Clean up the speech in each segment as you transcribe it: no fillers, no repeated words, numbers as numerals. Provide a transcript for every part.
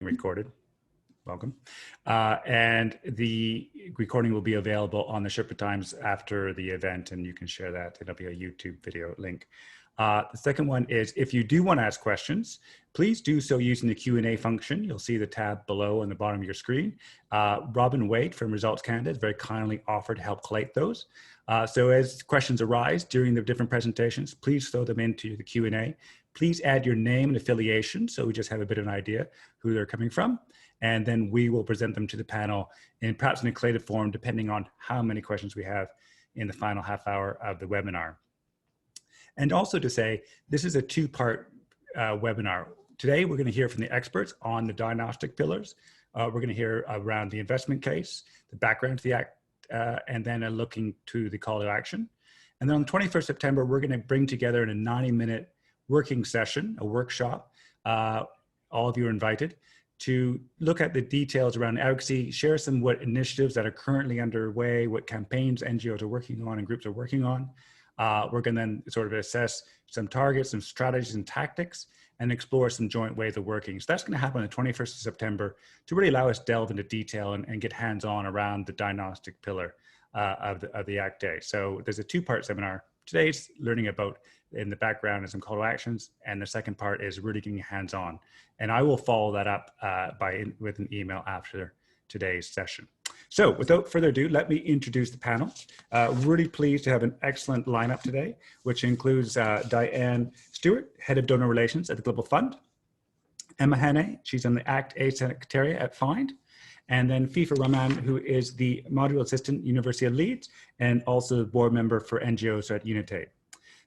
recorded. Welcome. And the recording will be available on the Sherpa Times after the event, and you can share that. It'll be a YouTube video link. The second one is, if you do want to ask questions, please do so using the Q&A function. You'll see the tab below on the bottom of your screen. Robin Wade from Results Canada has very kindly offered to help collate those. So as questions arise during the different presentations, please throw them into the Q&A. Please add your name and affiliation, so we just have a bit of an idea who they're coming from. And then we will present them to the panel in perhaps in a collated form, depending on how many questions we have in the final half hour of the webinar. And also to say, this is a two-part webinar. Today, we're going to hear from the experts on the diagnostic pillars. We're going to hear around the investment case, the background to the Act, and then looking to the call to action. And then on the 21st September, we're going to bring together in a 90-minute working session, a workshop. All of you are invited to look at the details around advocacy, share some what initiatives that are currently underway, what campaigns NGOs are working on and groups are working on. We're going to then sort of assess some targets, some strategies and tactics, and explore some joint ways of working. So that's going to happen on the 21st of September to really allow us to delve into detail and get hands-on around the diagnostic pillar of the ACTA. So there's a two-part seminar. Today's learning about in the background and some call to actions, and the second part is really getting hands-on. And I will follow that up with an email after today's session. So without further ado, let me introduce the panel. Really pleased to have an excellent lineup today, which includes Diane Stewart, Head of Donor Relations at the Global Fund; Emma Hannay, she's on the ACTA Secretariat at FIND; and then FIFA Rahman, who is the Module Assistant, University of Leeds, and also board member for NGOs at Unitate.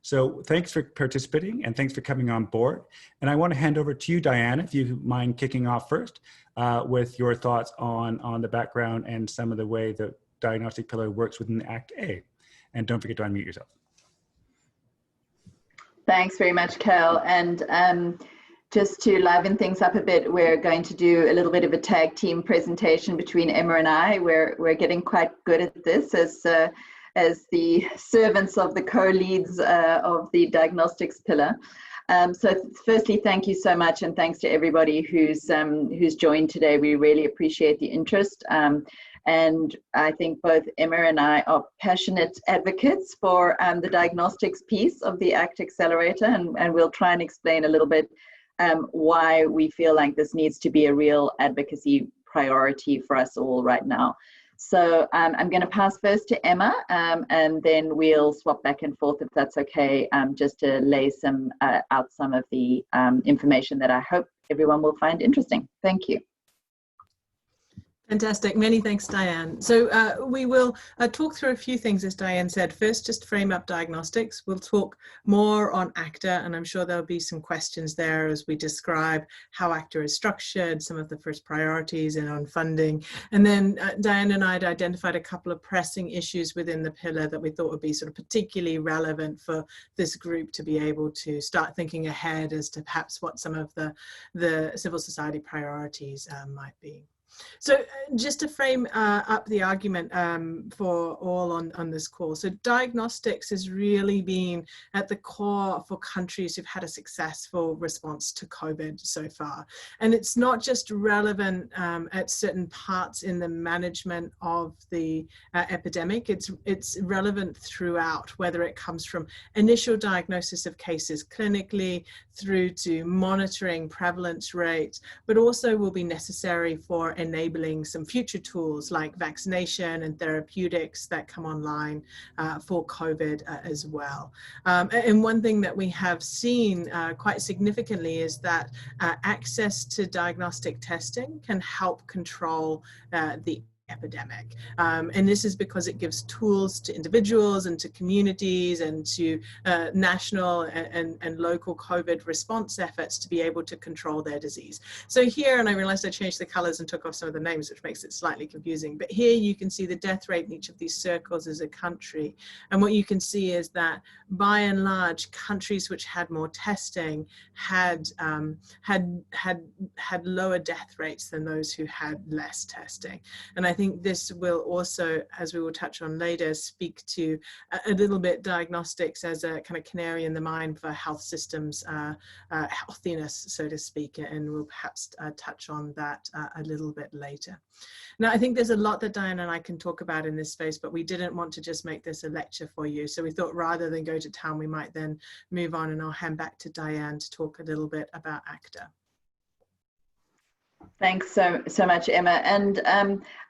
So thanks for participating and thanks for coming on board. And I want to hand over to you, Diane, if you mind kicking off first with your thoughts on the background and some of the way the diagnostic pillar works within the ACTA. And don't forget to unmute yourself. Thanks very much, Kel. And just to liven things up a bit, we're going to do a little bit of a tag team presentation between Emma and I. We're getting quite good at this as the servants of the co-leads of the diagnostics pillar. So firstly, thank you so much, and thanks to everybody who's joined today. We really appreciate the interest. And I think both Emma and I are passionate advocates for the diagnostics piece of the ACT Accelerator, and we'll try and explain a little bit why we feel like this needs to be a real advocacy priority for us all right now. So I'm going to pass first to Emma, and then we'll swap back and forth if that's okay, just to lay out some of the information that I hope everyone will find interesting. Thank you. Fantastic. Many thanks, Diane. So we will talk through a few things, as Diane said. First, just frame up diagnostics. We'll talk more on ACTA, and I'm sure there'll be some questions there as we describe how ACTA is structured, some of the first priorities, and on funding. And then Diane and I had identified a couple of pressing issues within the pillar that we thought would be sort of particularly relevant for this group to be able to start thinking ahead as to perhaps what some of the civil society priorities might be. So just to frame up the argument for all on this call. So diagnostics has really been at the core for countries who've had a successful response to COVID so far. And it's not just relevant at certain parts in the management of the epidemic, it's relevant throughout, whether it comes from initial diagnosis of cases clinically through to monitoring prevalence rates, but also will be necessary for enabling some future tools like vaccination and therapeutics that come online for COVID as well. And one thing that we have seen quite significantly is that access to diagnostic testing can help control the epidemic. And this is because it gives tools to individuals and to communities and to national and local COVID response efforts to be able to control their disease. So here, and I realized I changed the colors and took off some of the names, which makes it slightly confusing, but here you can see the death rate in each of these circles as a country. And what you can see is that by and large, countries which had more testing had lower death rates than those who had less testing. And I think think this will also, as we will touch on later, speak to a little bit diagnostics as a kind of canary in the mine for health systems healthiness, so to speak, and we'll perhaps touch on that a little bit later. Now, I think there's a lot that Diane and I can talk about in this space, but we didn't want to just make this a lecture for you. So we thought rather than go to town, we might then move on, and I'll hand back to Diane to talk a little bit about ACTA. Thanks so much, Emma. And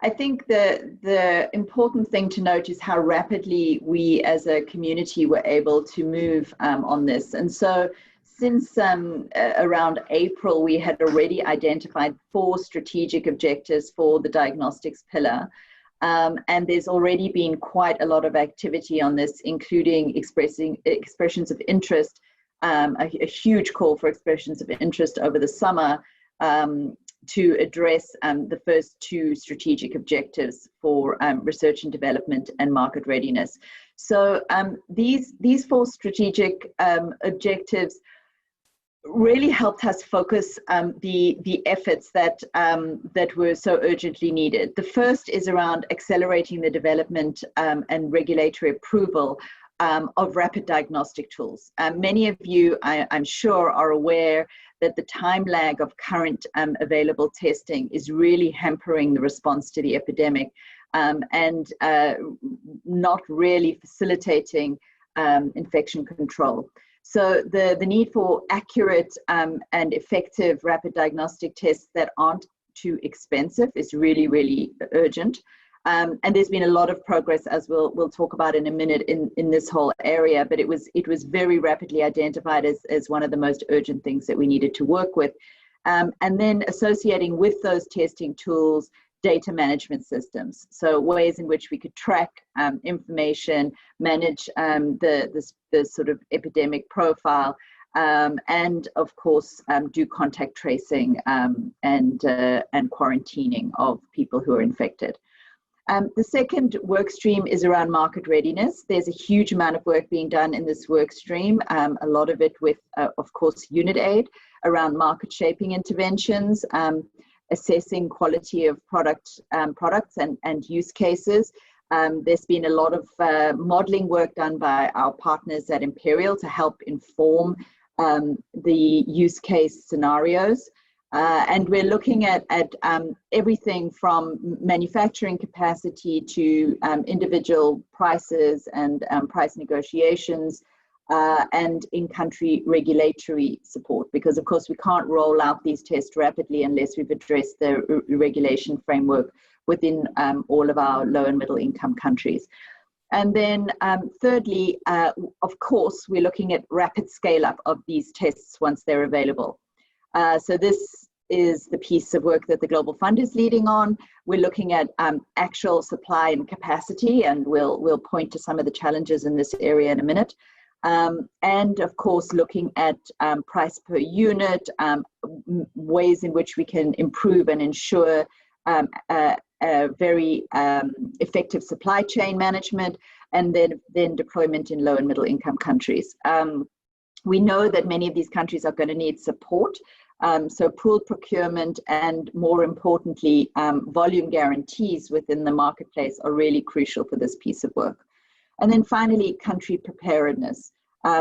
I think the important thing to note is how rapidly we as a community were able to move on this. And so since around April, we had already identified 4 strategic objectives for the diagnostics pillar. And there's already been quite a lot of activity on this, including expressions of interest, a huge call for expressions of interest over the summer to address the first 2 strategic objectives for research and development and market readiness. So these 4 strategic objectives really helped us focus the efforts that were so urgently needed. The first is around accelerating the development and regulatory approval of rapid diagnostic tools. Many of you, I'm sure, are aware that the time lag of current available testing is really hampering the response to the epidemic and not really facilitating infection control. So the need for accurate and effective rapid diagnostic tests that aren't too expensive is really, really urgent. And there's been a lot of progress, as we'll talk about in a minute, in this whole area, but it was very rapidly identified as one of the most urgent things that we needed to work with. And then associating with those testing tools, data management systems. So ways in which we could track information, manage the sort of epidemic profile, and of course do contact tracing and quarantining of people who are infected. The second work stream is around market readiness. There's a huge amount of work being done in this work stream, a lot of it with, of course, UnitAid around market shaping interventions, assessing quality of products and use cases. There's been a lot of modeling work done by our partners at Imperial to help inform the use case scenarios. And we're looking at everything from manufacturing capacity to individual prices and price negotiations and in-country regulatory support, because of course we can't roll out these tests rapidly unless we've addressed the regulation framework within all of our low and middle income countries. And then thirdly, of course, we're looking at rapid scale up of these tests once they're available. So this is the piece of work that the Global Fund is leading on. We're looking at actual supply and capacity, and we'll point to some of the challenges in this area in a minute. And of course, looking at price per unit, ways in which we can improve and ensure a very effective supply chain management, and then deployment in low and middle income countries. We know that many of these countries are going to need support. So pooled procurement and, more importantly, volume guarantees within the marketplace are really crucial for this piece of work. And then finally, country preparedness,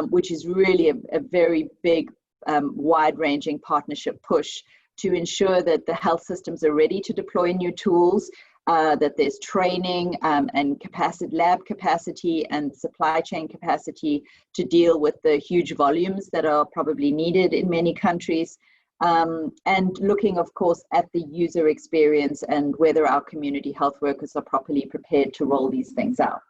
which is really a very big, wide-ranging partnership push to ensure that the health systems are ready to deploy new tools, that there's training and lab capacity and supply chain capacity to deal with the huge volumes that are probably needed in many countries. And looking, of course, at the user experience and whether our community health workers are properly prepared to roll these things out.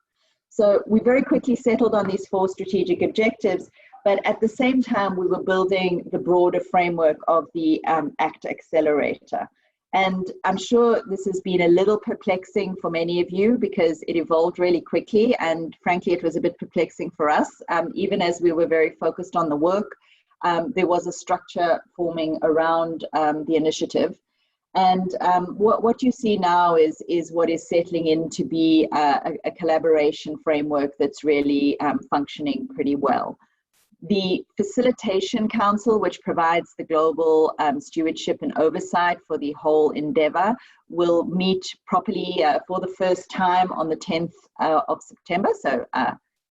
So we very quickly settled on these 4 strategic objectives, but at the same time, we were building the broader framework of the ACTA accelerator. And I'm sure this has been a little perplexing for many of you because it evolved really quickly. And frankly, it was a bit perplexing for us. Even as we were very focused on the work, there was a structure forming around the initiative. And what you see now is what is settling in to be a collaboration framework that's really functioning pretty well. The Facilitation Council, which provides the global stewardship and oversight for the whole endeavor, will meet properly for the first time on the 10th of September, so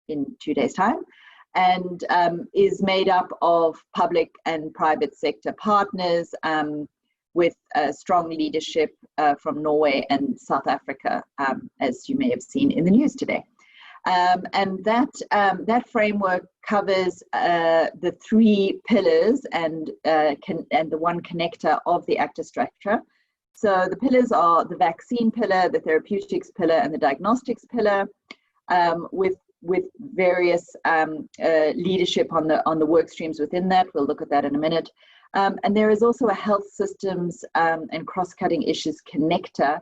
in 2 days' time, and is made up of public and private sector partners with strong leadership from Norway and South Africa, as you may have seen in the news today. And that framework covers the 3 pillars and the one connector of the ACTA structure. So the pillars are the vaccine pillar, the therapeutics pillar, and the diagnostics pillar, with various leadership on the work streams within that. We'll look at that in a minute. And there is also a health systems and cross-cutting issues connector,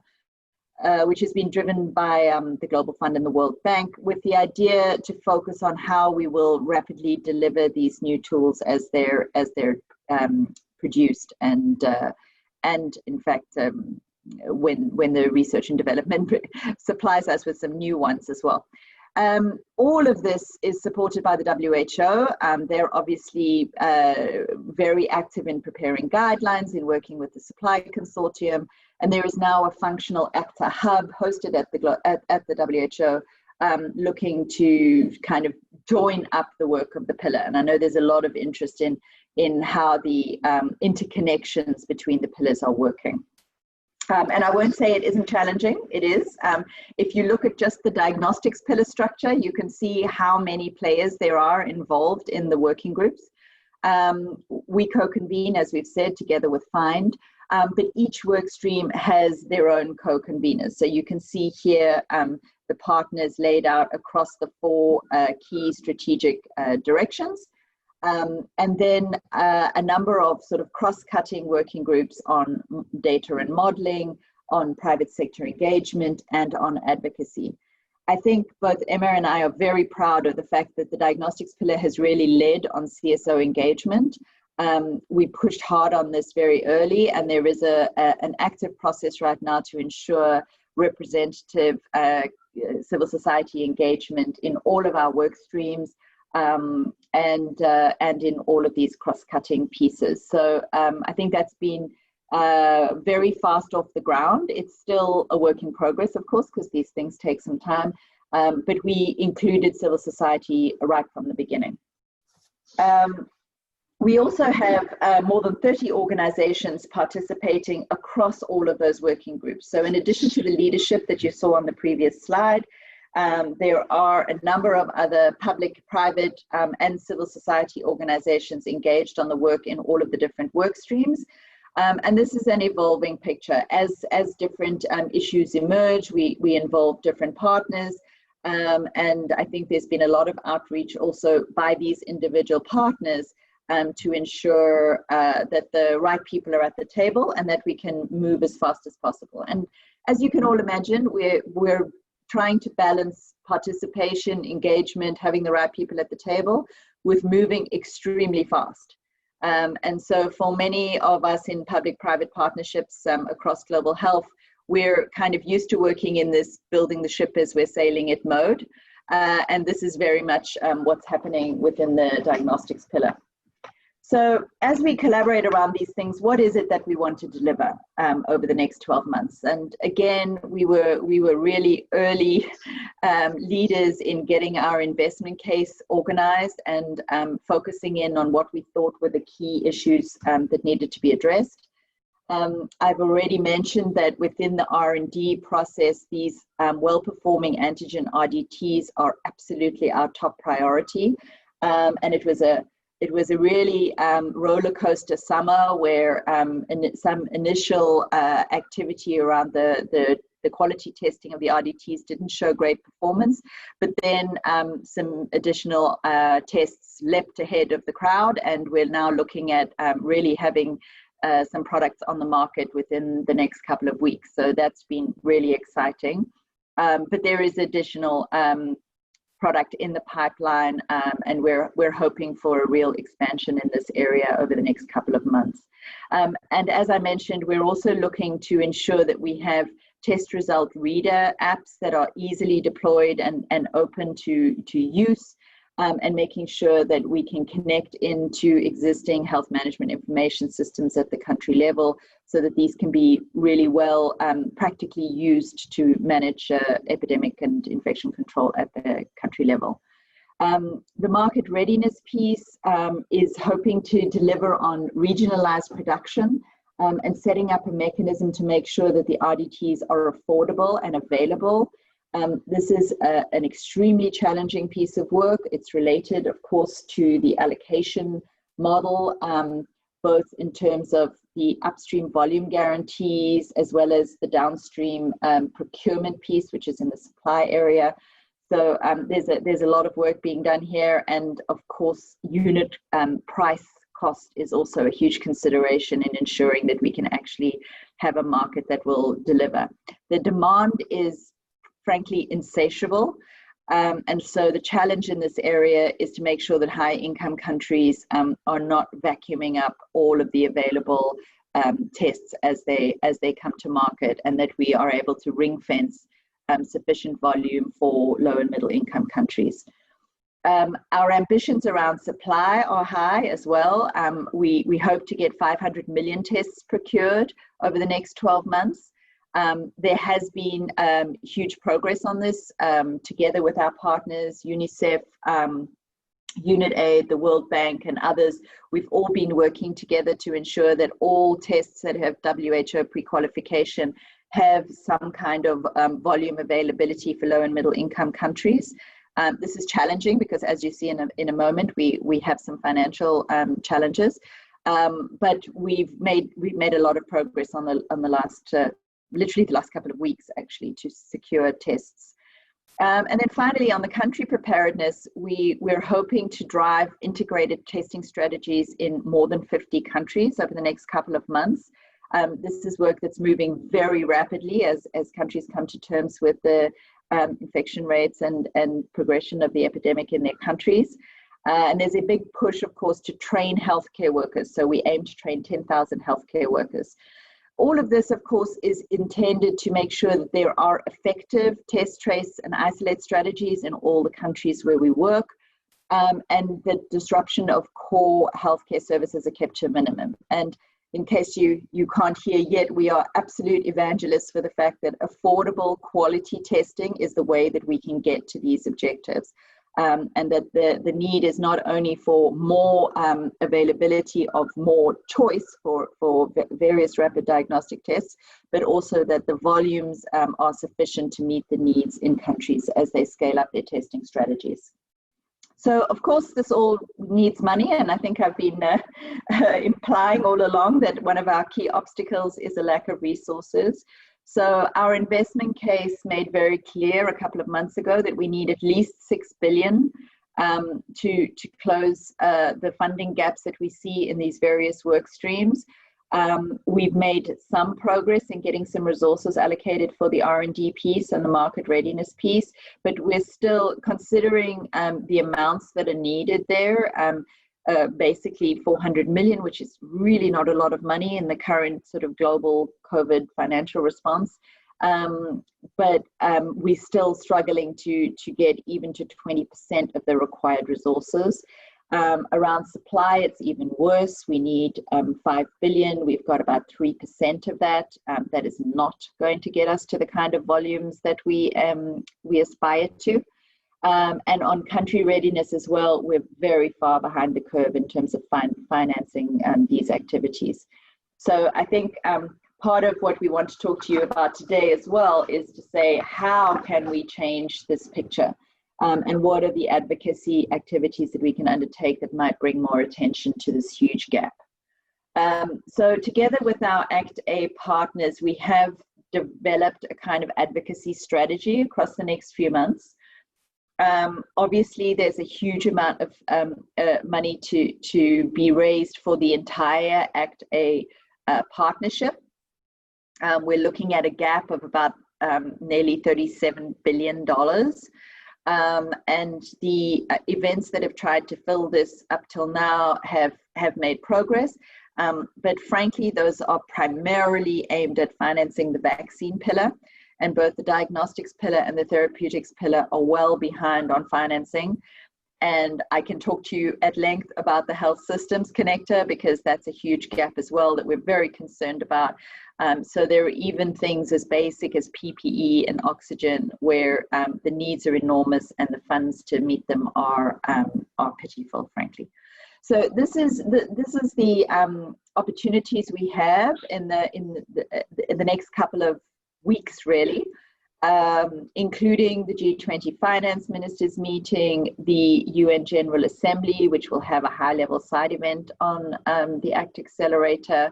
which has been driven by the Global Fund and the World Bank, with the idea to focus on how we will rapidly deliver these new tools as they're produced, and in fact when the research and development supplies us with some new ones as well. All of this is supported by the WHO. They're obviously very active in preparing guidelines, in working with the Supply Consortium, and there is now a functional ACTA hub hosted at the WHO, looking to kind of join up the work of the pillar. And I know there's a lot of interest in how the interconnections between the pillars are working. And I won't say it isn't challenging, it is. If you look at just the diagnostics pillar structure, you can see how many players there are involved in the working groups. We co-convene, as we've said, together with FIND, but each work stream has their own co-conveners. So you can see here the partners laid out across the 4 key strategic directions. And then a number of sort of cross-cutting working groups on data and modeling, on private sector engagement, and on advocacy. I think both Emma and I are very proud of the fact that the diagnostics pillar has really led on CSO engagement. We pushed hard on this very early, and there is an active process right now to ensure representative civil society engagement in all of our work streams, and in all of these cross-cutting pieces. So I think that's been very fast off the ground. It's still a work in progress, of course, because these things take some time, but we included civil society right from the beginning. We also have more than 30 organizations participating across all of those working groups. So in addition to the leadership that you saw on the previous slide, there are a number of other public, private, and civil society organizations engaged on the work in all of the different work streams. And this is an evolving picture. As different issues emerge, we involve different partners. And I think there's been a lot of outreach also by these individual partners to ensure that the right people are at the table and that we can move as fast as possible. And as you can all imagine, we're trying to balance participation, engagement, having the right people at the table with moving extremely fast. And so for many of us in public-private partnerships across global health, we're kind of used to working in this building the ship as we're sailing it mode. And this is very much what's happening within the diagnostics pillar. So as we collaborate around these things, what is it that we want to deliver over the next 12 months? And again, we were really early leaders in getting our investment case organized and focusing in on what we thought were the key issues that needed to be addressed. I've already mentioned that within the R&D process, these well-performing antigen RDTs are absolutely our top priority. And it was a really roller coaster summer where some initial activity around the quality testing of the RDTs didn't show great performance, but then some additional tests leapt ahead of the crowd, and we're now looking at really having some products on the market within the next couple of weeks. So that's been really exciting. But there is additional product in the pipeline, and we're hoping for a real expansion in this area over the next couple of months. And as I mentioned, we're also looking to ensure that we have test result reader apps that are easily deployed and open to use. and making sure that we can connect into existing health management information systems at the country level so that these can be really well practically used to manage epidemic and infection control at the country level. The market readiness piece is hoping to deliver on regionalized production and setting up a mechanism to make sure that the RDTs are affordable and available. This is an extremely challenging piece of work. It's related, of course, to the allocation model, both in terms of the upstream volume guarantees as well as the downstream procurement piece, which is in the supply area. So there's a lot of work being done here, and of course, unit price cost is also a huge consideration in ensuring that we can actually have a market that will deliver. The demand is frankly insatiable, and so the challenge in this area is to make sure that high-income countries are not vacuuming up all of the available tests as they come to market, and that we are able to ring-fence sufficient volume for low and middle income countries. Our ambitions around supply are high as well. We hope to get 500 million tests procured over the next 12 months. There has been huge progress on this together with our partners, UNICEF, UNITAID, the World Bank, and others. We've all been working together to ensure that all tests that have WHO pre-qualification have some kind of volume availability for low and middle income countries. This is challenging because, as you see in a moment, we have some financial challenges, but we've made a lot of progress on the last literally the last couple of weeks actually to secure tests. And then finally, on the country preparedness, we're hoping to drive integrated testing strategies in more than 50 countries over the next couple of months. This is work that's moving very rapidly as countries come to terms with the infection rates and progression of the epidemic in their countries. And there's a big push, of course, to train healthcare workers. So we aim to train 10,000 healthcare workers. All of this, of course, is intended to make sure that there are effective test, trace, and isolate strategies in all the countries where we work, and that disruption of core healthcare services are kept to a minimum. And in case you can't hear yet, we are absolute evangelists for the fact that affordable quality testing is the way that we can get to these objectives. And that the need is not only for more availability of more choice for various rapid diagnostic tests, but also that the volumes are sufficient to meet the needs in countries as they scale up their testing strategies. So, of course, this all needs money, and I think I've been implying all along that one of our key obstacles is a lack of resources. So our investment case made very clear a couple of months ago that we need at least $6 billion to close the funding gaps that we see in these various work streams. We've made some progress in getting some resources allocated for the R&D piece and the market readiness piece, but we're still considering the amounts that are needed there. Basically 400 million, which is really not a lot of money in the current sort of global COVID financial response. But we're still struggling to get even to 20% of the required resources. Around supply, it's even worse. We need 5 billion. We've got about 3% of that. That is not going to get us to the kind of volumes that we aspire to. And on country readiness as well, we're very far behind the curve in terms of financing these activities. So I think part of what we want to talk to you about today as well is to say, how can we change this picture? And what are the advocacy activities that we can undertake that might bring more attention to this huge gap? So together with our ACTA partners, we have developed a kind of advocacy strategy across the next few months. Obviously, there's a huge amount of money to be raised for the entire ACTA partnership. We're looking at a gap of about nearly $37 billion. And the events that have tried to fill this up till now have made progress. But frankly, those are primarily aimed at financing the vaccine pillar. And both the diagnostics pillar and the therapeutics pillar are well behind on financing. And I can talk to you at length about the health systems connector, because that's a huge gap as well that we're very concerned about. So there are even things as basic as PPE and oxygen where the needs are enormous and the funds to meet them are pitiful, frankly. So this is the opportunities we have in the next couple of weeks, really, including the G20 finance ministers meeting, the UN General Assembly, which will have a high-level side event on the ACTA accelerator.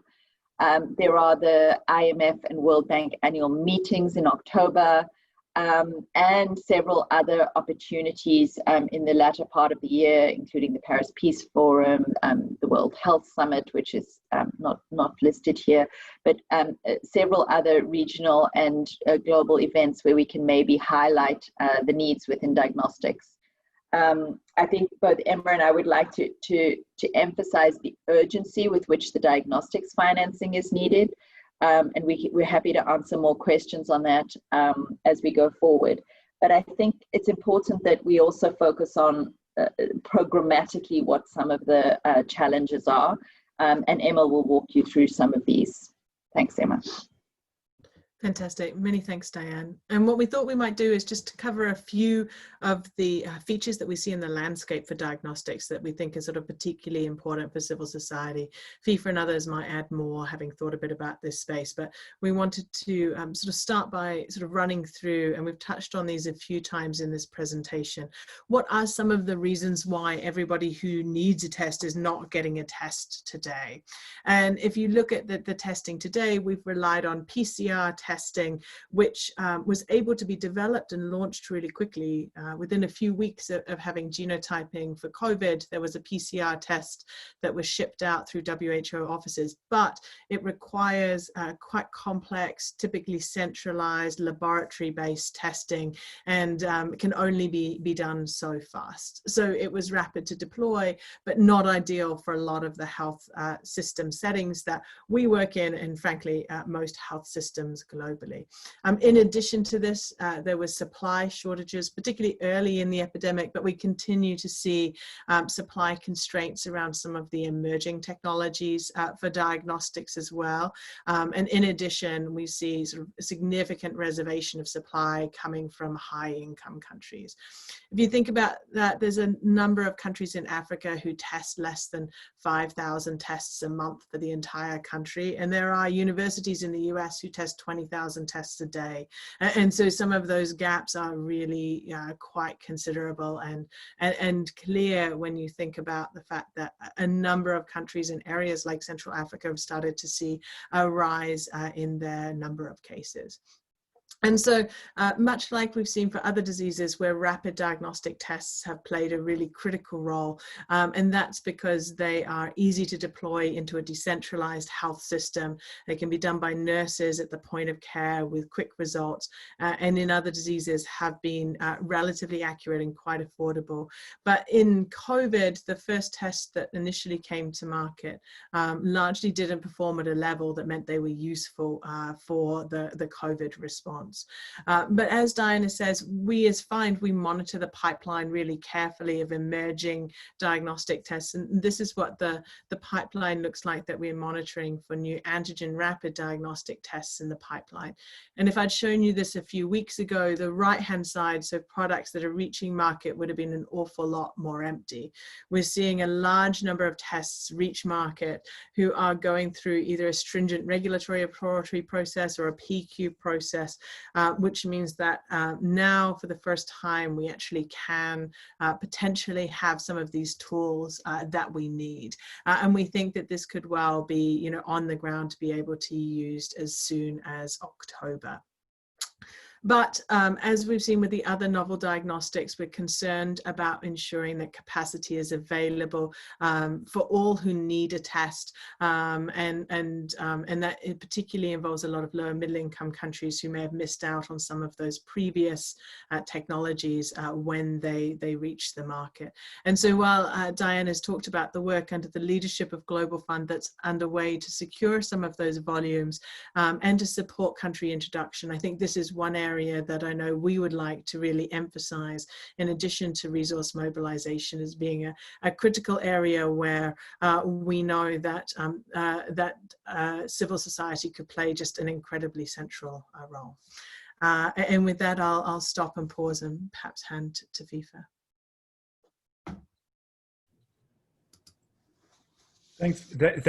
There are the IMF and World Bank annual meetings in October, and several other opportunities in the latter part of the year, including the Paris Peace Forum, the World Health Summit, which is not listed here, but several other regional and global events where we can maybe highlight the needs within diagnostics. I think both Emma and I would like to emphasize the urgency with which the diagnostics financing is needed. And we're happy to answer more questions on that as we go forward. But I think it's important that we also focus on programmatically what some of the challenges are. And Emma will walk you through some of these. Thanks, Emma. Fantastic. Many thanks, Diane. And what we thought we might do is just to cover a few of the features that we see in the landscape for diagnostics that we think are sort of particularly important for civil society. FIFA and others might add more, having thought a bit about this space, but we wanted to sort of start by sort of running through, and we've touched on these a few times in this presentation. What are some of the reasons why everybody who needs a test is not getting a test today? And if you look at the testing today, we've relied on PCR testing, which was able to be developed and launched really quickly. Within a few weeks of having genotyping for COVID, there was a PCR test that was shipped out through WHO offices, but it requires quite complex, typically centralized laboratory-based testing, and can only be done so fast. So it was rapid to deploy, but not ideal for a lot of the health system settings that we work in, and frankly, most health systems globally. In addition to this, there was supply shortages, particularly early in the epidemic, but we continue to see supply constraints around some of the emerging technologies for diagnostics as well. And in addition, we see sort of a significant reservation of supply coming from high-income countries. If you think about that, there's a number of countries in Africa who test less than 5,000 tests a month for the entire country, and there are universities in the US who test 20,000 tests a day. And so some of those gaps are really quite considerable and clear when you think about the fact that a number of countries in areas like Central Africa have started to see a rise in their number of cases. And so much like we've seen for other diseases where rapid diagnostic tests have played a really critical role, and that's because they are easy to deploy into a decentralized health system. They can be done by nurses at the point of care with quick results, and in other diseases have been relatively accurate and quite affordable. But in COVID, the first test that initially came to market largely didn't perform at a level that meant they were useful for the COVID response. But as Diana says, we as FIND, we monitor the pipeline really carefully of emerging diagnostic tests. And this is what the pipeline looks like that we're monitoring for new antigen rapid diagnostic tests in the pipeline. And if I'd shown you this a few weeks ago, the right-hand side, so products that are reaching market, would have been an awful lot more empty. We're seeing a large number of tests reach market who are going through either a stringent regulatory exploratory process or a PQ process, which means that now for the first time we actually can potentially have some of these tools that we need, and we think that this could well be on the ground to be able to be used as soon as October. But as we've seen with the other novel diagnostics, we're concerned about ensuring that capacity is available for all who need a test, and that it particularly involves a lot of lower middle income countries who may have missed out on some of those previous technologies when they reach the market. And so while Diane has talked about the work under the leadership of Global Fund that's underway to secure some of those volumes and to support country introduction, I think this is one area area that I know we would like to really emphasize, in addition to resource mobilization, as being a critical area where we know that civil society could play just an incredibly central role. And with that, I'll stop and pause and perhaps hand to FIFA. Thanks.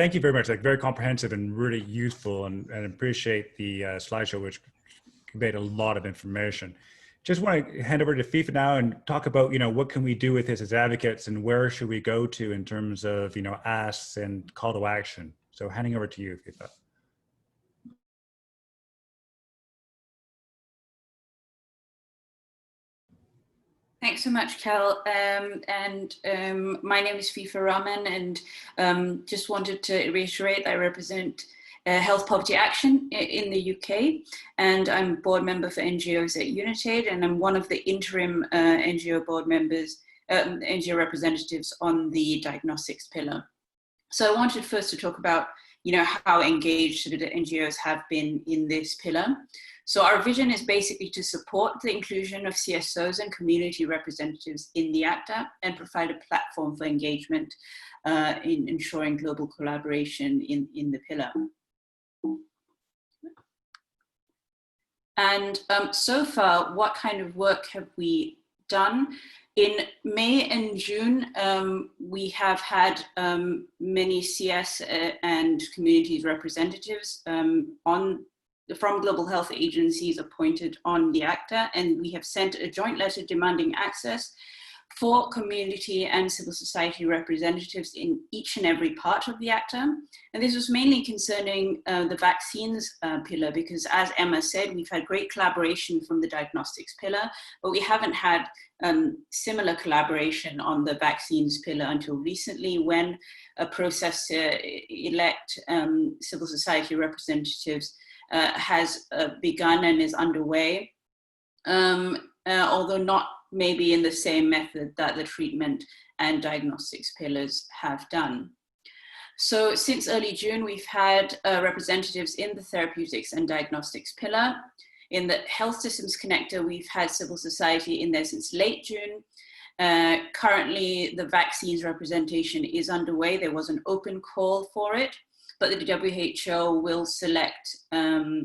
Thank you very much. Like, very comprehensive and really useful, and appreciate the slideshow, which conveyed a lot of information. Just want to hand over to FIFA now and talk about, what can we do with this as advocates, and where should we go to in terms of, asks and call to action. So handing over to you, FIFA. Thanks so much, Kel. My name is FIFA Rahman, and just wanted to reiterate that I represent Health Poverty Action in the UK, and I'm board member for NGOs at UNITAID, and I'm one of the interim NGO board members, NGO representatives on the Diagnostics pillar. So I wanted first to talk about, how engaged the NGOs have been in this pillar. So our vision is basically to support the inclusion of CSOs and community representatives in the ACTA and provide a platform for engagement in ensuring global collaboration in the pillar. And so far, what kind of work have we done? In May and June, we have had many CS and communities representatives from global health agencies appointed on the ACTA, and we have sent a joint letter demanding access for community and civil society representatives in each and every part of the ACTA. And this was mainly concerning the vaccines pillar, because as Emma said, we've had great collaboration from the diagnostics pillar, but we haven't had similar collaboration on the vaccines pillar until recently, when a process to elect civil society representatives has begun and is underway, although not maybe in the same method that the treatment and diagnostics pillars have done. So since early June, we've had representatives in the therapeutics and diagnostics pillar. In the health systems connector, we've had civil society in there since late June. Currently, the vaccines representation is underway. There was an open call for it, but the WHO will select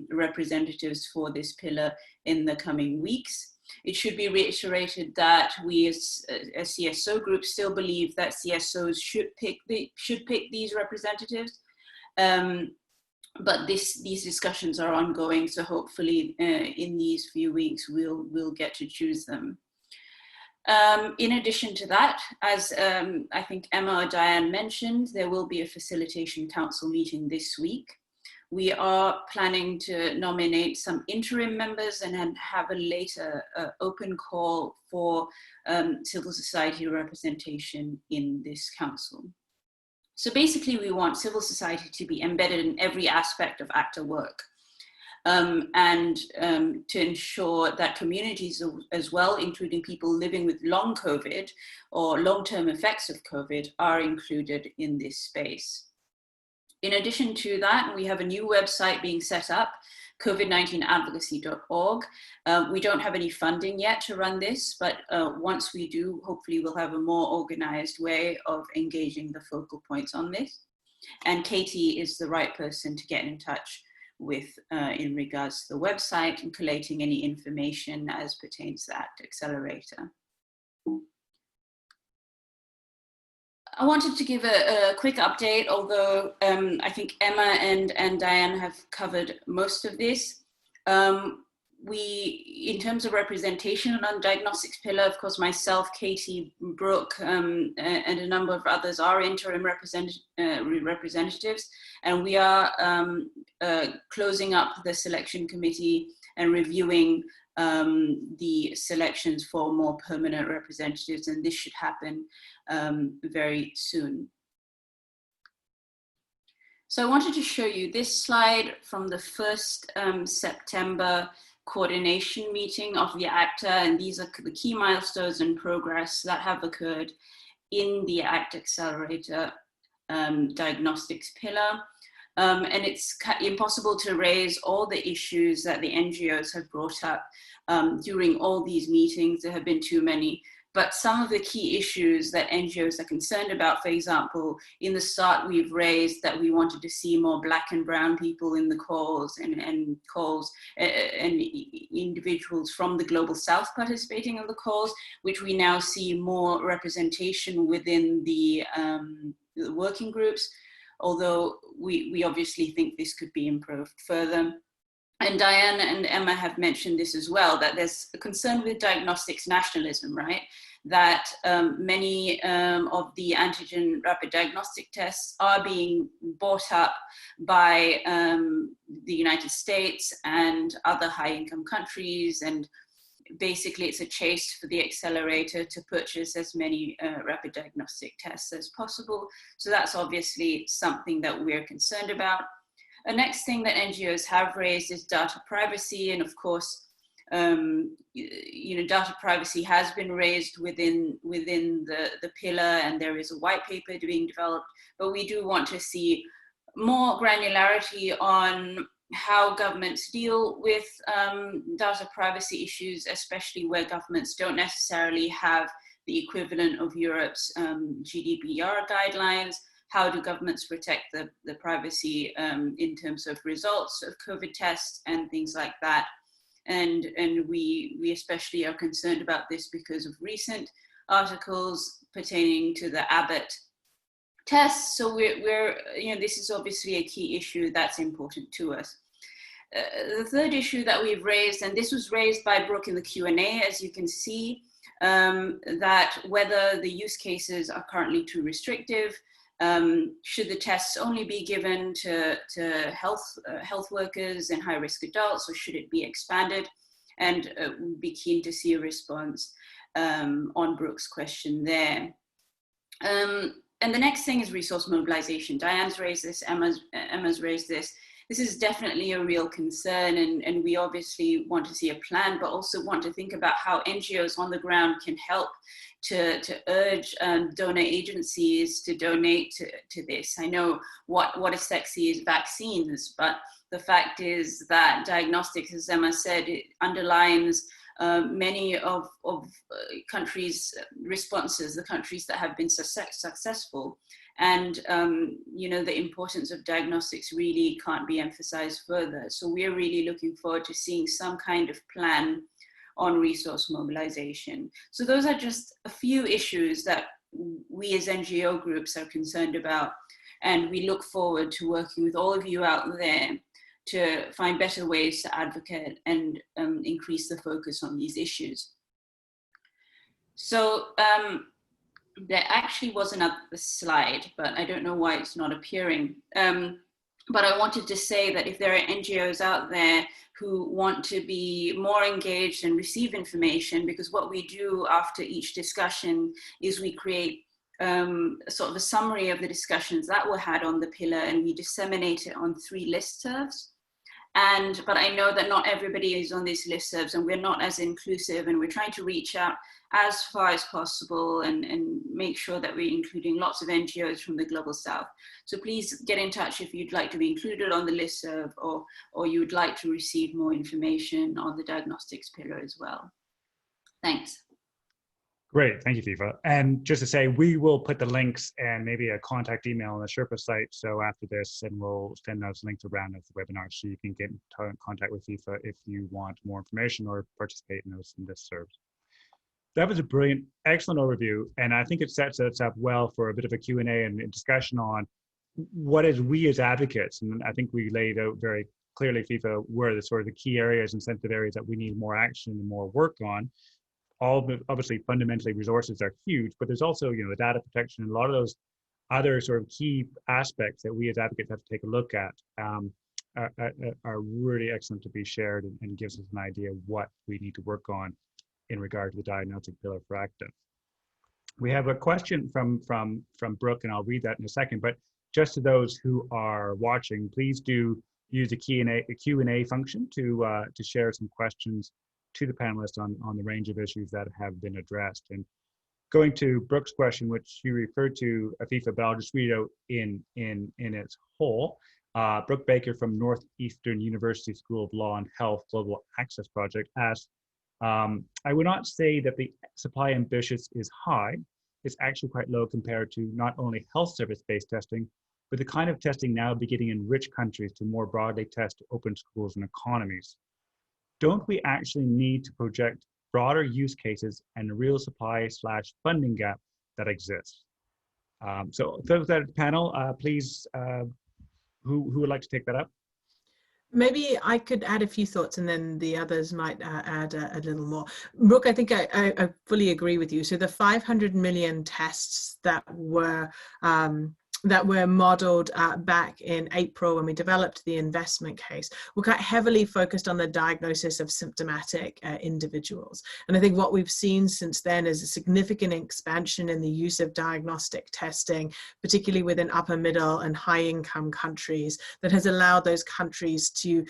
representatives for this pillar in the coming weeks. It should be reiterated that we as a CSO group still believe that CSOs should pick these representatives, but these discussions are ongoing, so hopefully in these few weeks we'll get to choose them. In addition to that, as I think Emma or Diane mentioned, there will be a facilitation council meeting this week. We are planning to nominate some interim members and then have a later open call for civil society representation in this council. So basically, we want civil society to be embedded in every aspect of ACTA work. And to ensure that communities as well, including people living with long COVID or long-term effects of COVID, are included in this space. In addition to that, we have a new website being set up, covid19advocacy.org. We don't have any funding yet to run this, but once we do, hopefully we'll have a more organized way of engaging the focal points on this. And Katie is the right person to get in touch with in regards to the website and collating any information as pertains to that accelerator. I wanted to give a quick update, although I think Emma and Diane have covered most of this. In terms of representation on diagnostics pillar, of course, myself, Katie, Brooke, and a number of others are interim representatives, and we are closing up the selection committee and reviewing the selections for more permanent representatives, and this should happen very soon. So I wanted to show you this slide from the first September coordination meeting of the ACTA, and these are the key milestones and progress that have occurred in the ACTA Accelerator diagnostics pillar. And it's impossible to raise all the issues that the NGOs have brought up during all these meetings. There have been too many. But some of the key issues that NGOs are concerned about, for example, in the start we've raised that we wanted to see more Black and brown people in the calls and individuals from the Global South participating in the calls, which we now see more representation within the working groups, although we obviously think this could be improved further. And Diane and Emma have mentioned this as well, that there's a concern with diagnostics nationalism, right? That many of the antigen rapid diagnostic tests are being bought up by the United States and other high-income countries, and basically it's a chase for the accelerator to purchase as many rapid diagnostic tests as possible. So that's obviously something that we're concerned about. The next thing that NGOs have raised is data privacy, and of course, data privacy has been raised within the pillar, and there is a white paper being developed, but we do want to see more granularity on how governments deal with data privacy issues, especially where governments don't necessarily have the equivalent of Europe's GDPR guidelines. How do governments protect the privacy in terms of results of COVID tests and things like that? And we especially are concerned about this because of recent articles pertaining to the Abbott tests. So this is obviously a key issue that's important to us. The third issue that we've raised, and this was raised by Brooke in the Q&A, as you can see, that whether the use cases are currently too restrictive. Should the tests only be given to health workers and high-risk adults, or should it be expanded? And we'd be keen to see a response on Brooke's question there. And the next thing is resource mobilization. Diane's raised this, Emma's raised this. This is definitely a real concern, and we obviously want to see a plan, but also want to think about how NGOs on the ground can help to urge donor agencies to donate to this. I know what is sexy is vaccines, but the fact is that diagnostics, as Emma said, it underlines many of countries' responses, the countries that have been successful. And the importance of diagnostics really can't be emphasized further. So we're really looking forward to seeing some kind of plan on resource mobilization. So those are just a few issues that we as NGO groups are concerned about. And we look forward to working with all of you out there to find better ways to advocate and increase the focus on these issues. So there actually was another slide, but I don't know why it's not appearing. But I wanted to say that if there are NGOs out there who want to be more engaged and receive information, because what we do after each discussion is we create sort of a summary of the discussions that were had on the pillar, and we disseminate it on 3 listservs. But I know that not everybody is on these listservs, and we're not as inclusive, and we're trying to reach out as far as possible and make sure that we're including lots of NGOs from the Global South. So please get in touch if you'd like to be included on the listserv, or you would like to receive more information on the diagnostics pillar as well. Thanks. Great, thank you, Fifa. And just to say, we will put the links and maybe a contact email on the Sherpa site. So after this, and we'll send those links around as the webinar, so you can get in contact with Fifa if you want more information or participate in those in this service. That was a brilliant, excellent overview, and I think it sets us up well for a bit of a Q&A and discussion on what is we as advocates. And I think we laid out very clearly, Fifa, where the sort of the key areas and sensitive areas that we need more action and more work on. Obviously, fundamentally, resources are huge, but there's also, the data protection and a lot of those other sort of key aspects that we as advocates have to take a look at are really excellent to be shared, and gives us an idea of what we need to work on in regard to the diagnostic pillar for ACTA. We have a question from Brooke, and I'll read that in a second, but just to those who are watching, please do use the Q&A function to share some questions to the panelists on the range of issues that have been addressed. And going to Brooke's question, which you referred to, Afifa, but I'll just read out in its whole. Brooke Baker from Northeastern University School of Law and Health Global Access Project asked, I would not say that the supply ambitious is high. It's actually quite low compared to not only health service-based testing, but the kind of testing now beginning in rich countries to more broadly test open schools and economies. Don't we actually need to project broader use cases and a real supply/funding gap that exists? So those that panel, please, who would like to take that up? Maybe I could add a few thoughts and then the others might add a little more. Brooke, I think I fully agree with you. So the 500 million tests that were modeled back in April when we developed the investment case were quite heavily focused on the diagnosis of symptomatic individuals. And I think what we've seen since then is a significant expansion in the use of diagnostic testing, particularly within upper middle and high income countries, that has allowed those countries to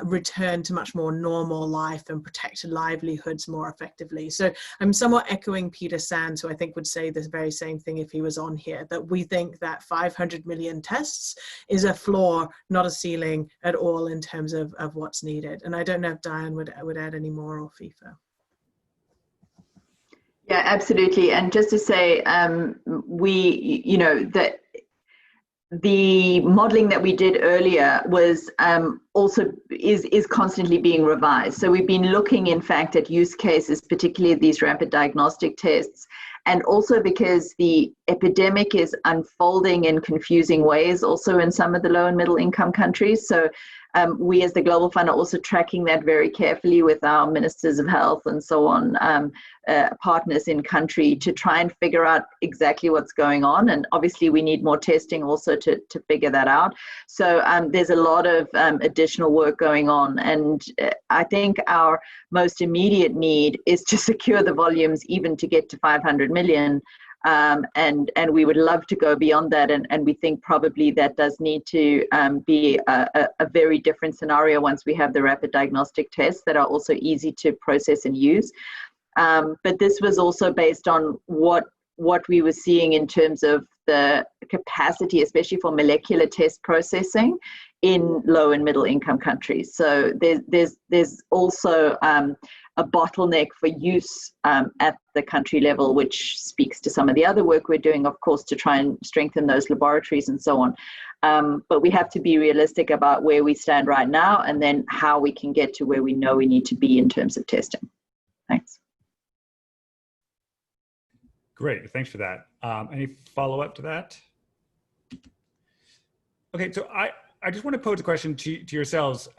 return to much more normal life and protect livelihoods more effectively. So I'm somewhat echoing Peter Sands, who I think would say the very same thing if he was on here, that we think that 500 million tests is a floor, not a ceiling at all in terms of what's needed. And I don't know if Diane would add any more, or FIFA. Yeah, absolutely. And just to say, the modeling that we did earlier was also is constantly being revised. So we've been looking, in fact, at use cases, particularly these rapid diagnostic tests, and also because the epidemic is unfolding in confusing ways also in some of the low and middle income countries. So we as the Global Fund are also tracking that very carefully with our ministers of health and so on, partners in country, to try and figure out exactly what's going on. And obviously we need more testing also to figure that out. So there's a lot of additional work going on. And I think our most immediate need is to secure the volumes even to get to 500 million. And we would love to go beyond that, and we think probably that does need to be a very different scenario once we have the rapid diagnostic tests that are also easy to process and use. But this was also based on what we were seeing in terms of the capacity, especially for molecular test processing in low and middle income countries. So there's also a bottleneck for use at the country level, which speaks to some of the other work we're doing, of course, to try and strengthen those laboratories and so on. But we have to be realistic about where we stand right now and then how we can get to where we know we need to be in terms of testing. Thanks. Great, thanks for that. Any follow-up to that? Okay, so I just want to pose a question to yourselves.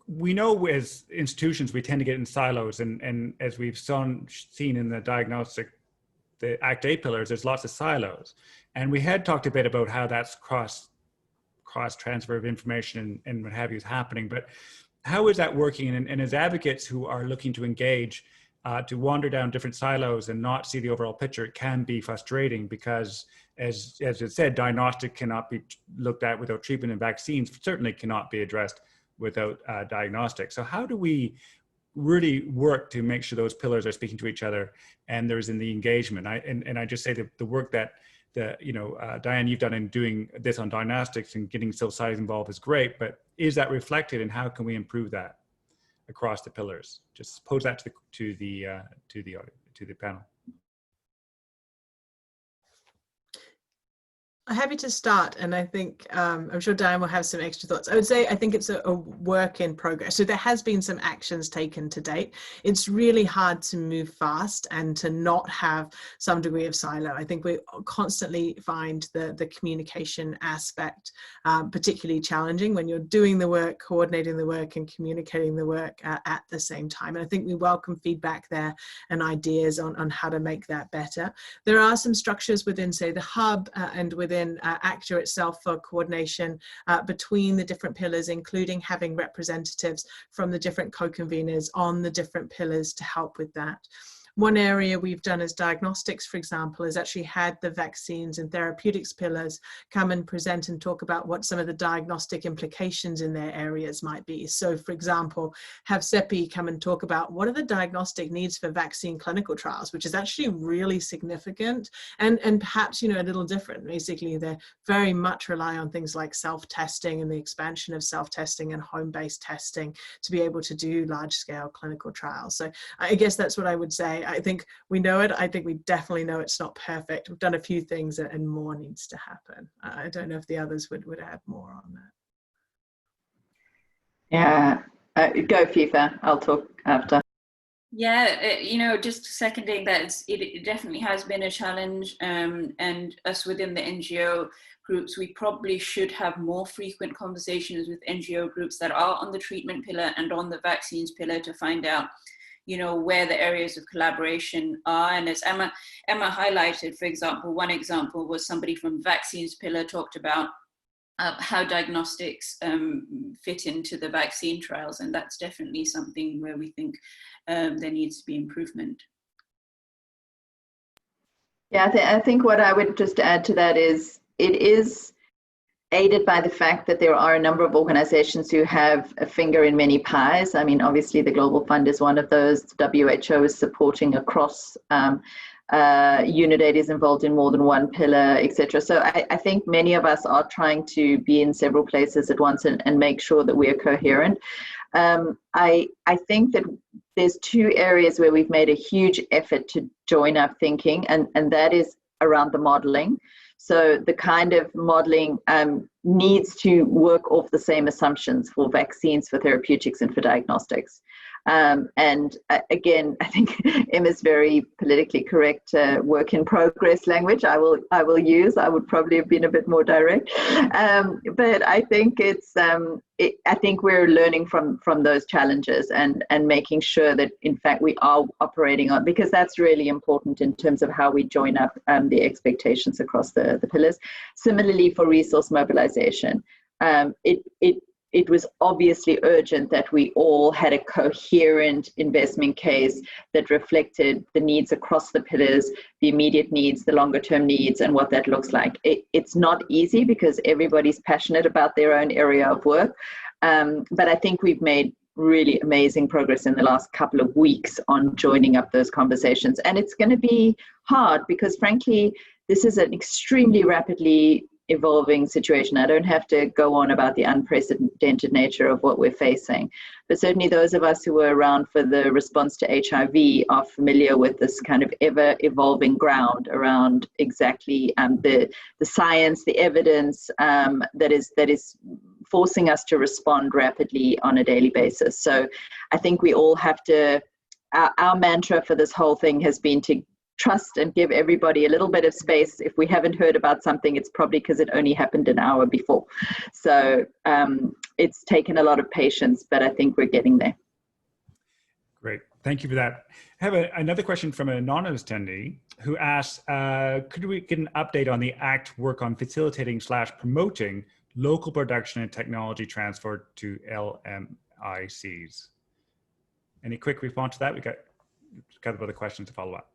We know as institutions, we tend to get in silos, and as we've seen in the diagnostic, the ACTA pillars, there's lots of silos. And we had talked a bit about how that's cross transfer of information and what have you is happening, but how is that working? And as advocates who are looking to engage, to wander down different silos and not see the overall picture, it can be frustrating because, as it said, diagnostic cannot be looked at without treatment, and vaccines certainly cannot be addressed without diagnostic. So how do we really work to make sure those pillars are speaking to each other and there's in the engagement? I just say that the work that Diane, you've done in doing this on diagnostics and getting civil society involved is great, but is that reflected, and how can we improve that across the pillars? Just pose that to the panel. I'm happy to start, and I think I'm sure Diane will have some extra thoughts. I would say I think it's a work in progress. So there has been some actions taken to date. It's really hard to move fast and to not have some degree of silo. I think we constantly find the communication aspect particularly challenging when you're doing the work, coordinating the work, and communicating the work at the same time. And I think we welcome feedback there and ideas on how to make that better. There are some structures within, say, the hub and within ACTA itself for coordination between the different pillars, including having representatives from the different co-conveners on the different pillars to help with that. one area we've done as Diagnostics, for example, is actually had the vaccines and therapeutics pillars come and present and talk about what some of the diagnostic implications in their areas might be. So, for example, have CEPI come and talk about what are the diagnostic needs for vaccine clinical trials, which is actually really significant and perhaps, you know, a little different. Basically, they very much rely on things like self-testing and the expansion of self-testing and home-based testing to be able to do large-scale clinical trials. So I guess that's what I would say. I think we know it. I think we definitely know it's not perfect. We've done a few things and more needs to happen. I don't know if the others would add more on that. Yeah, go FIFA. I'll talk after. Yeah, you know, just seconding that, it definitely has been a challenge, and us within the NGO groups, we probably should have more frequent conversations with NGO groups that are on the treatment pillar and on the vaccines pillar to find out, you know, where the areas of collaboration are. And as Emma highlighted, for example, one example was somebody from vaccines pillar talked about how diagnostics fit into the vaccine trials, and that's definitely something where we think there needs to be improvement. Yeah, I think what I would just add to that is it is aided by the fact that there are a number of organizations who have a finger in many pies. I mean, obviously the Global Fund is one of those. WHO is supporting across UNIDAID is involved in more than one pillar, etc. So I think many of us are trying to be in several places at once and make sure that we are coherent. I think that there's two areas where we've made a huge effort to join up thinking, and that is around the modeling. So the kind of modeling needs to work off the same assumptions for vaccines, for therapeutics, and for diagnostics. And again, I think Emma's very politically correct work in progress language I will use. I would probably have been a bit more direct, but I think I think we're learning from those challenges and making sure that in fact we are operating on, because that's really important in terms of how we join up the expectations across the pillars. Similarly, for resource mobilization, it was obviously urgent that we all had a coherent investment case that reflected the needs across the pillars, the immediate needs, the longer term needs, and what that looks like. It's not easy because everybody's passionate about their own area of work. But I think we've made really amazing progress in the last couple of weeks on joining up those conversations. And it's going to be hard because frankly, this is an extremely rapidly evolving situation. I don't have to go on about the unprecedented nature of what we're facing, but certainly those of us who were around for the response to HIV are familiar with this kind of ever evolving ground around exactly the science, the evidence that is forcing us to respond rapidly on a daily basis. So I think we all have to, our mantra for this whole thing has been to trust and give everybody a little bit of space. If we haven't heard about something, it's probably because it only happened an hour before. So it's taken a lot of patience, but I think we're getting there. Great, thank you for that. I have another question from an anonymous attendee who asks, could we get an update on the ACT work on facilitating / promoting local production and technology transfer to LMICs? Any quick response to that? We got a couple of other questions to follow up.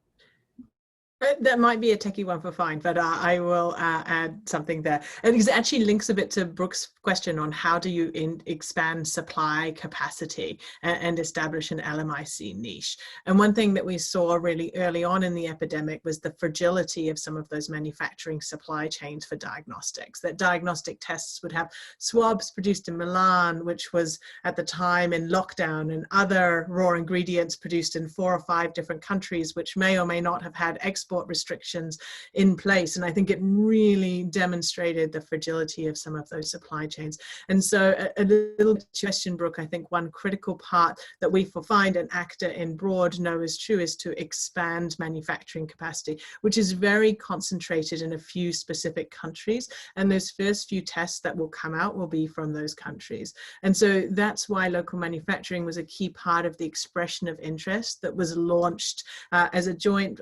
That might be a techie one for Fine, but I will add something there. And it actually links a bit to Brooke's question on how do you expand supply capacity and establish an LMIC niche. And one thing that we saw really early on in the epidemic was the fragility of some of those manufacturing supply chains for diagnostics. That diagnostic tests would have swabs produced in Milan, which was at the time in lockdown, and other raw ingredients produced in 4 or 5 different countries, which may or may not have had export restrictions in place. And I think it really demonstrated the fragility of some of those supply chains. And so a little bit to question, Brooke, I think one critical part that we find and ACTA in broad know is true is to expand manufacturing capacity, which is very concentrated in a few specific countries. And those first few tests that will come out will be from those countries. And so that's why local manufacturing was a key part of the expression of interest that was launched as a joint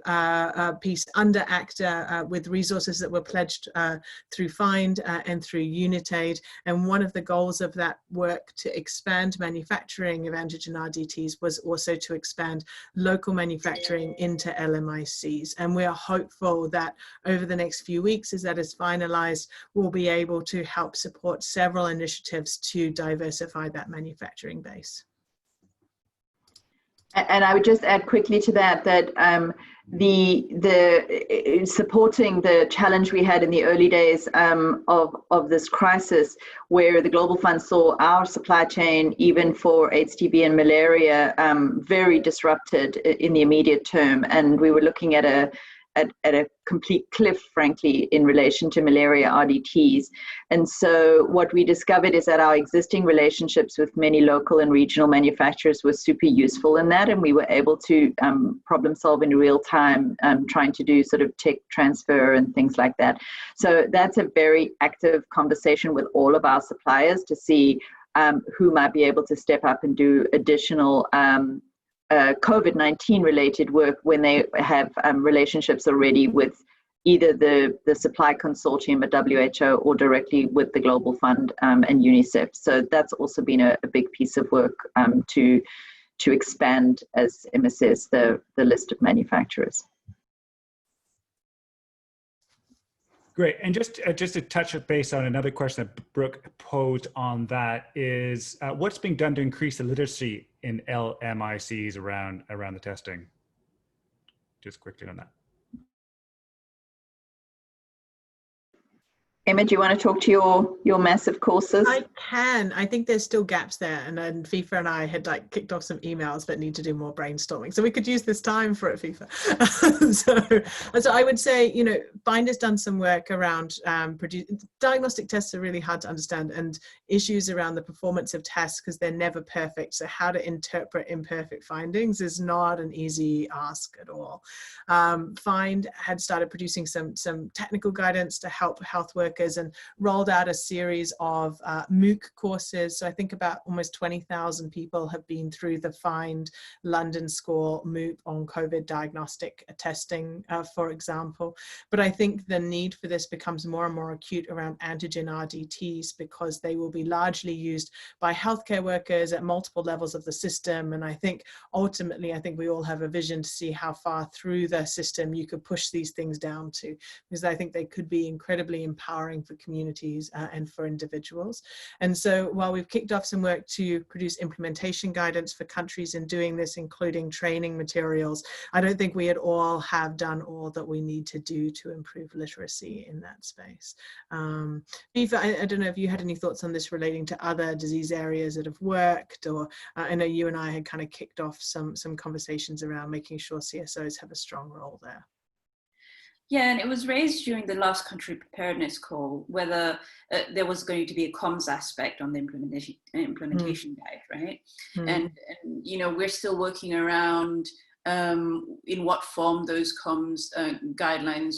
piece under ACTA with resources that were pledged through FIND and through UNITAID. And one of the goals of that work to expand manufacturing of antigen RDTs was also to expand local manufacturing into LMICs. And we are hopeful that over the next few weeks, as that is finalized, we'll be able to help support several initiatives to diversify that manufacturing base. And I would just add quickly to that the supporting the challenge we had in the early days of this crisis, where the Global Fund saw our supply chain, even for AIDS, TB, and malaria, very disrupted in the immediate term, and we were looking at a complete cliff, frankly, in relation to malaria RDTs. And so what we discovered is that our existing relationships with many local and regional manufacturers were super useful in that, and we were able to problem solve in real time, trying to do sort of tech transfer and things like that. So that's a very active conversation with all of our suppliers to see who might be able to step up and do additional COVID-19 related work when they have relationships already with either the supply consortium at WHO or directly with the Global Fund and UNICEF. So that's also been a big piece of work to expand, as Emma says, the list of manufacturers. Great. And just to touch base on another question that Brooke posed on that is, what's being done to increase the literacy in LMICs around the testing? Just quickly on that. Emma, do you want to talk to your massive courses? I can. I think there's still gaps there, and then FIFA and I had kicked off some emails but need to do more brainstorming, so we could use this time for it, FIFA. so I would say, FIND has done some work around diagnostic tests are really hard to understand, and issues around the performance of tests because they're never perfect. So how to interpret imperfect findings is not an easy ask at all. FIND had started producing some technical guidance to help health workers and rolled out a series of MOOC courses. So I think about almost 20,000 people have been through the FIND London School MOOC on COVID diagnostic testing, for example. But I think the need for this becomes more and more acute around antigen RDTs because they will be largely used by healthcare workers at multiple levels of the system. And I think ultimately, we all have a vision to see how far through the system you could push these things down to, because I think they could be incredibly empowering for communities and for individuals. And so while we've kicked off some work to produce implementation guidance for countries in doing this, including training materials, I don't think we at all have done all that we need to do to improve literacy in that space. FIFA, I don't know if you had any thoughts on this relating to other disease areas that have worked, or I know you and I had kind of kicked off some conversations around making sure CSOs have a strong role there. Yeah, and it was raised during the last country preparedness call whether there was going to be a comms aspect on the implementation guide, right? And we're still working around in what form those comms guidelines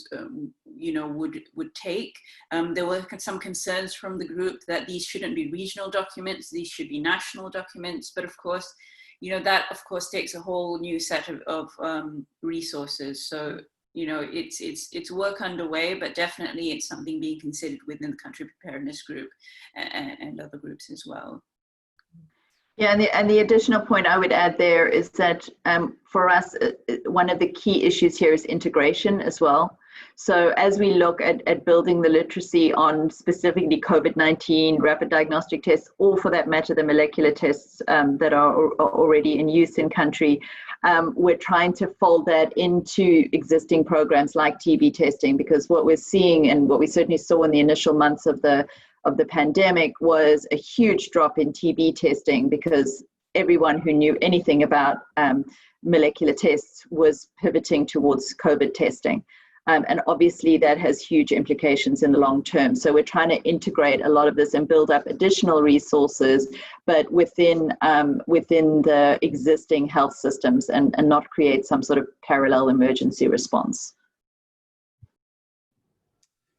would take. There were some concerns from the group that these shouldn't be regional documents; these should be national documents. But of course, that of course takes a whole new set of resources. So it's work underway, but definitely it's something being considered within the country preparedness group and other groups as well. Yeah, and the additional point I would add there is that for us, one of the key issues here is integration as well. So as we look at building the literacy on specifically COVID-19, rapid diagnostic tests, or for that matter, the molecular tests that are already in use in country, we're trying to fold that into existing programs like TB testing, because what we're seeing, and what we certainly saw in the initial months of the pandemic, was a huge drop in TB testing because everyone who knew anything about molecular tests was pivoting towards COVID testing. And obviously that has huge implications in the long term. So we're trying to integrate a lot of this and build up additional resources, but within the existing health systems and not create some sort of parallel emergency response.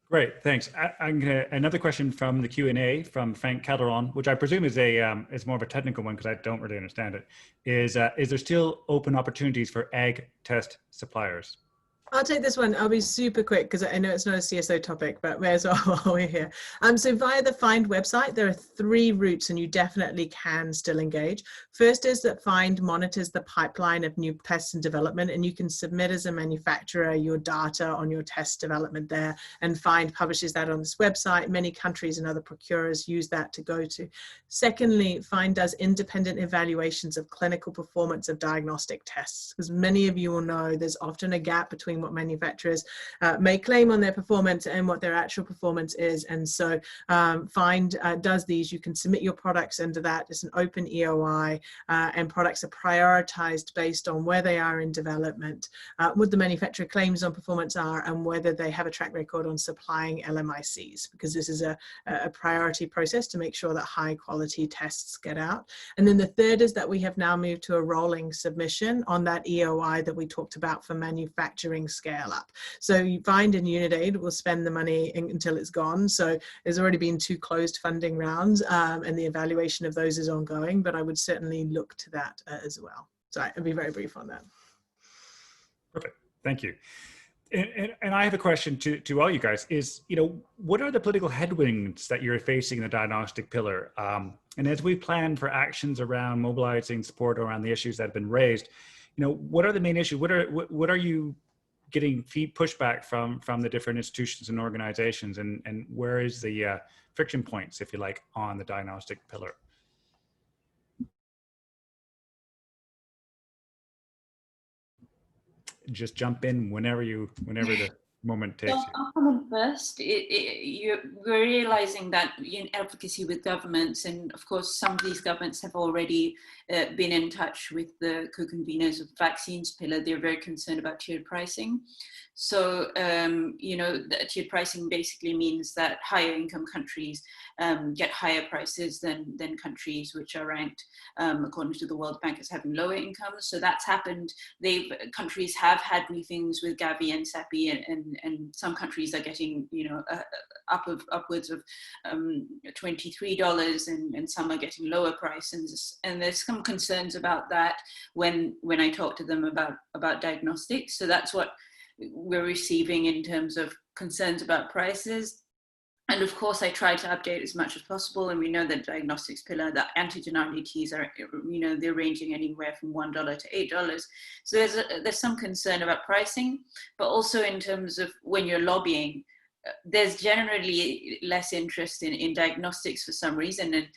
Great, thanks. Another question from the Q&A from Frank Calderon, which I presume is more of a technical one because I don't really understand it. Is there still open opportunities for egg test suppliers? I'll take this one. I'll be super quick because I know it's not a CSO topic, but may as well while we're here. So via the FIND website, there are 3 routes and you definitely can still engage. First is that FIND monitors the pipeline of new tests and development, and you can submit as a manufacturer your data on your test development there, and FIND publishes that on this website. Many countries and other procurers use that to go to. Secondly, FIND does independent evaluations of clinical performance of diagnostic tests, because many of you will know there's often a gap between what manufacturers may claim on their performance and what their actual performance is. And so FIND does these. You can submit your products into that. It's an open EOI, and products are prioritized based on where they are in development, what the manufacturer claims on performance are, and whether they have a track record on supplying LMICs, because this is a priority process to make sure that high quality tests get out. And then the third is that we have now moved to a rolling submission on that EOI that we talked about for manufacturing scale up. So you FIND and Unitaid will spend the money until it's gone. So there's already been 2 closed funding rounds, and the evaluation of those is ongoing, but I would certainly look to that as well. So I'll be very brief on that. Perfect, thank you. And I have a question to all you guys is, what are the political headwinds that you're facing in the diagnostic pillar? And as we plan for actions around mobilizing support around the issues that have been raised, what are the main issues? What are you getting pushback from the different institutions and organizations, and where is the friction points, if you like, on the diagnostic pillar? Just jump in whenever the moment takes you. I'll come in first. We're realizing that in advocacy with governments, and of course some of these governments have already been in touch with the co-conveners of vaccines pillar. They're very concerned about tiered pricing. So, the tiered pricing basically means that higher income countries get higher prices than countries which are ranked, according to the World Bank, as having lower incomes. So that's happened. Countries have had briefings with Gavi and SAPI, and some countries are getting, upwards of $23, and some are getting lower prices. And there's some concerns about that when I talk to them about diagnostics. So that's what we're receiving in terms of concerns about prices. And of course, I try to update as much as possible. And we know that diagnostics pillar, the antigen RDTs are, they're ranging anywhere from $1 to $8. So there's some concern about pricing, but also in terms of when you're lobbying, there's generally less interest in diagnostics for some reason. And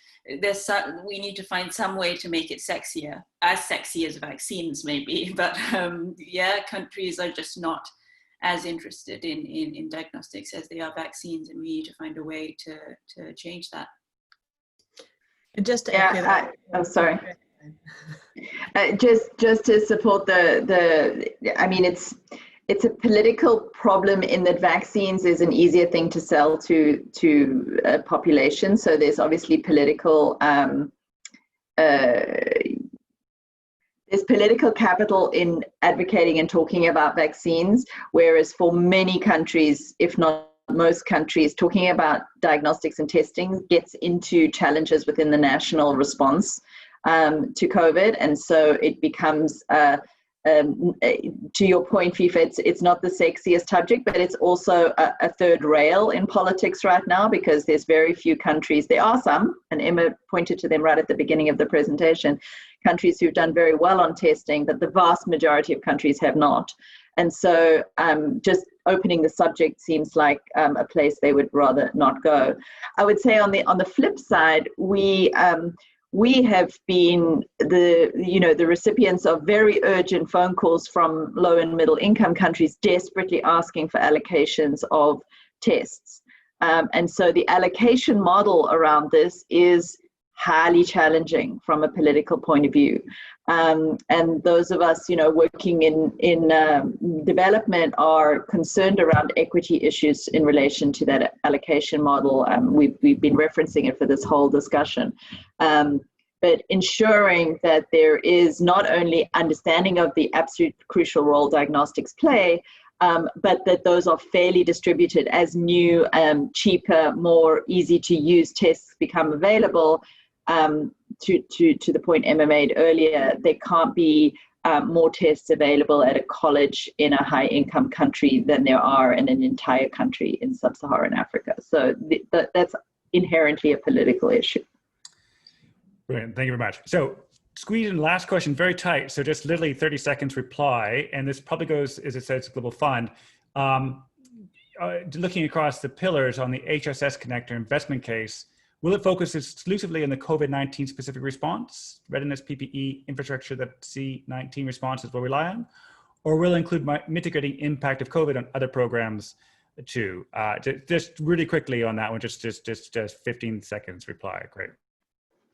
we need to find some way to make it sexier, as sexy as vaccines maybe. But countries are just not as interested in diagnostics as they are vaccines, and we need to find a way to change that. And just to echo that. Sorry. Just to support it's a political problem in that vaccines is an easier thing to sell to a population. So there's obviously political there's political capital in advocating and talking about vaccines, whereas for many countries, if not most countries, talking about diagnostics and testing gets into challenges within the national response to COVID. And so it becomes, to your point, FIFA, it's not the sexiest subject, but it's also a third rail in politics right now, because there's very few countries. There are some, and Emma pointed to them right at the beginning of the presentation, countries who've done very well on testing, but the vast majority of countries have not. And so just opening the subject seems like a place they would rather not go. I would say on the flip side, we have been the recipients of very urgent phone calls from low and middle income countries desperately asking for allocations of tests. And so the allocation model around this is highly challenging from a political point of view. And those of us, working in development are concerned around equity issues in relation to that allocation model. We've been referencing it for this whole discussion. But ensuring that there is not only understanding of the absolute crucial role diagnostics play, but that those are fairly distributed as new, cheaper, more easy to use tests become available. To the point Emma made earlier, there can't be more tests available at a college in a high-income country than there are in an entire country in sub-Saharan Africa. So that's inherently a political issue. Brilliant. Thank you very much. So squeeze in last question, very tight. So just literally 30 seconds reply. And this probably goes, as it says, Global Fund. Looking across the pillars on the HSS connector investment case, will it focus exclusively on the COVID-19 specific response, readiness, PPE, infrastructure that C-19 responses will rely on? Or will it include mitigating impact of COVID on other programs too? Just really quickly on that one, just 15 seconds reply, great.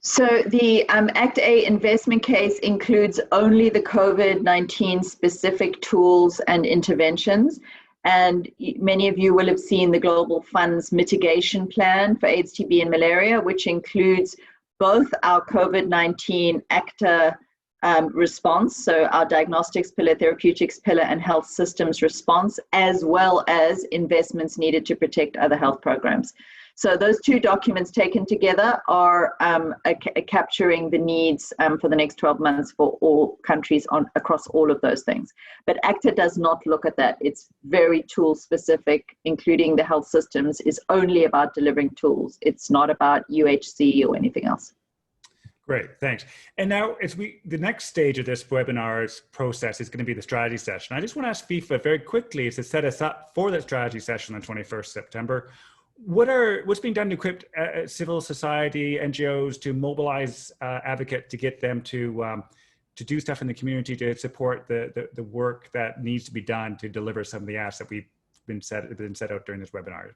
So the ACTA investment case includes only the COVID-19 specific tools and interventions. And many of you will have seen the Global Fund's mitigation plan for AIDS, TB, and malaria, which includes both our COVID-19 ACTA response, so our diagnostics pillar, therapeutics pillar, and health systems response, as well as investments needed to protect other health programs. So those two documents taken together are capturing the needs for the next 12 months for all countries across all of those things. But ACTA does not look at that. It's very tool specific, including the health systems, is only about delivering tools. It's not about UHC or anything else. Great, thanks. And now the next stage of this webinar's process is going to be the strategy session. I just want to ask FIFA very quickly to set us up for that strategy session on 21st September. What's being done to equip civil society, NGOs to mobilize advocates to get them to do stuff in the community to support the work that needs to be done to deliver some of the asks that we've been set out during this webinar?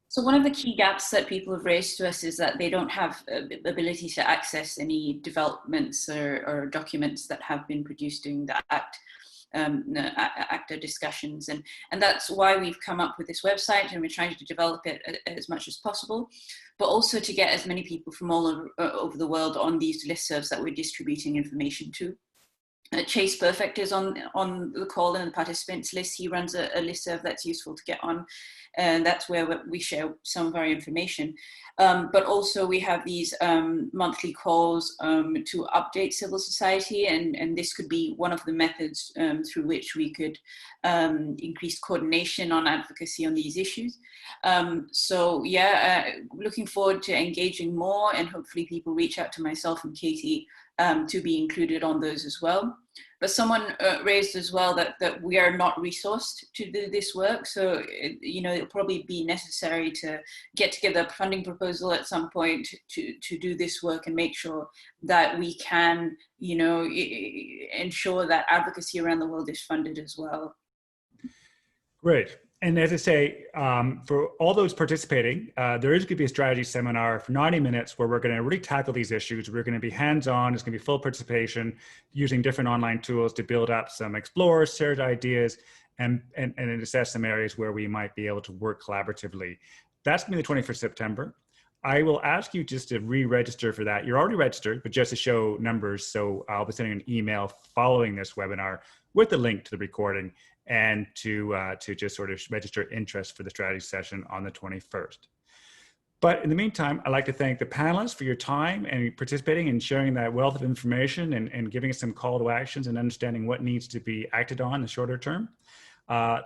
So one of the key gaps that people have raised to us is that they don't have ability to access any developments or documents that have been produced during the ACTA discussions, and that's why we've come up with this website, and we're trying to develop it as much as possible, but also to get as many people from all over the world on these listservs that we're distributing information to. Chase Perfect is on the call and the participants list. He runs a listserv that's useful to get on, and that's where we share some of our information. But also we have these monthly calls to update civil society, and this could be one of the methods through which we could increase coordination on advocacy on these issues. So yeah, looking forward to engaging more, and hopefully people reach out to myself and Katie to be included on those as well. But someone raised as well that we are not resourced to do this work. So, it'll probably be necessary to get together a funding proposal at some point to do this work and make sure that we can, ensure that advocacy around the world is funded as well. Great. And as I say, for all those participating, there is going to be a strategy seminar for 90 minutes where we're going to really tackle these issues. We're going to be hands-on. It's going to be full participation using different online tools to build up some explorers, shared ideas, and assess some areas where we might be able to work collaboratively. That's going to be the 21st September. I will ask you just to re-register for that. You're already registered, but just to show numbers. So I'll be sending an email following this webinar with the link to the recording, and to just sort of register interest for the strategy session on the 21st. But in the meantime, I'd like to thank the panelists for your time and participating and sharing that wealth of information and giving us some call to actions and understanding what needs to be acted on in the shorter term.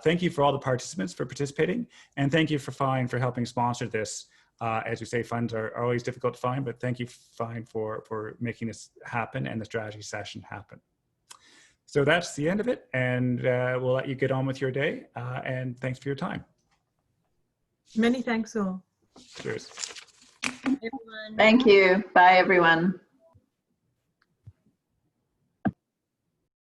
Thank you for all the participants for participating, and thank you for FINE for helping sponsor this. As we say, funds are always difficult to find, but thank you, FINE, for making this happen and the strategy session happen. So that's the end of it, and we'll let you get on with your day, and thanks for your time. Many thanks all. Cheers. Thank you. Bye, everyone.